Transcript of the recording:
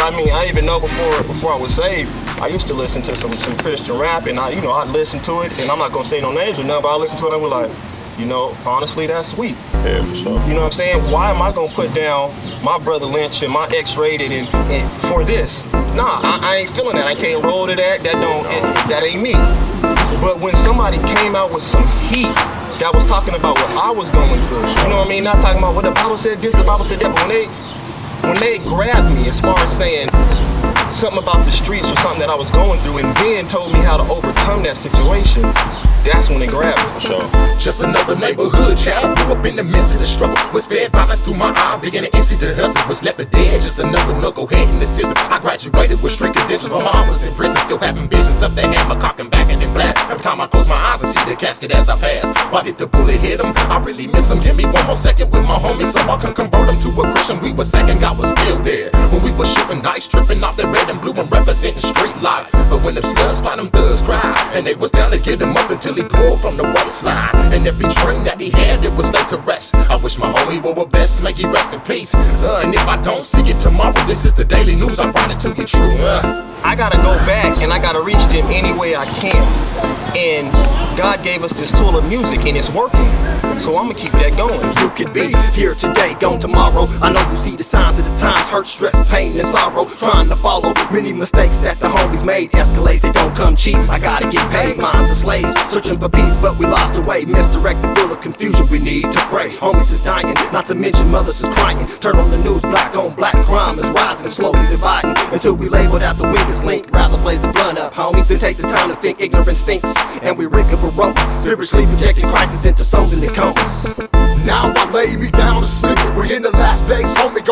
I mean, I didn't even know before I was saved. I used to listen to some Christian rap, and I listened to it, and I'm not gonna say no names or nothing, but I listened to it and I was like, honestly, that's sweet. Yeah, for sure. You know what I'm saying? Why am I gonna put down my brother Lynch and my X-Rated and for this? Nah, I ain't feeling that. I can't roll to that. That ain't me. But when somebody came out with some heat that was talking about what I was going through, you know what I mean? Not talking about what the Bible said this, the Bible said that, but when they grabbed me as far as saying something about the streets or something that I was going through and then told me how to overcome that situation, that's when they grabbed me. Sure. Just another neighborhood child, grew up in the midst of the struggle. Was fed violence through my eye, began to instant to hustle. Was left for dead, just another knucklehead in the system. I graduated with strict credentials, my mom was in prison, still having visions of the hammer cocking back and then blast. Every time I close my eyes, I see the casket as I pass. Why did the bullet hit him? I really miss him. Give me one more second with my homies so I can convert him to a Christian. We were second, God was still there. When we were shipping nights, tripping off the red and blue and representing street life. But when them studs find them thugs cry, and they was down to get him up until he pulled from the waistline. And every dream that he had, it was laid to rest. I wish my homie were best, make he rest in peace. And if I don't see it tomorrow, this is the daily news, I brought it to you true. I gotta go back and I gotta reach them any way I can. And God gave us this tool of music and it's working. So I'm gonna keep that going. You could be here today, gone tomorrow. I know you see the signs of the times, hurt, stress, pain, and sorrow. Trying to follow many mistakes that the homies made. Escalate, they don't come cheap. I gotta get paid, minds are slaves. Searching for peace, but we lost the way. Misdirected, full of confusion, we need to pray. Homies is dying, not to mention mothers is crying. Turn on the news, black on black crime is rising, slowly dividing. Until we labeled as the weakest link. Rather blaze the blunt up, homie, than take the time to think ignorance stinks. And we rig of a rump, spiritually projecting crisis into souls in the compass. Now I lay me down to sleep. We're in the last days, homie.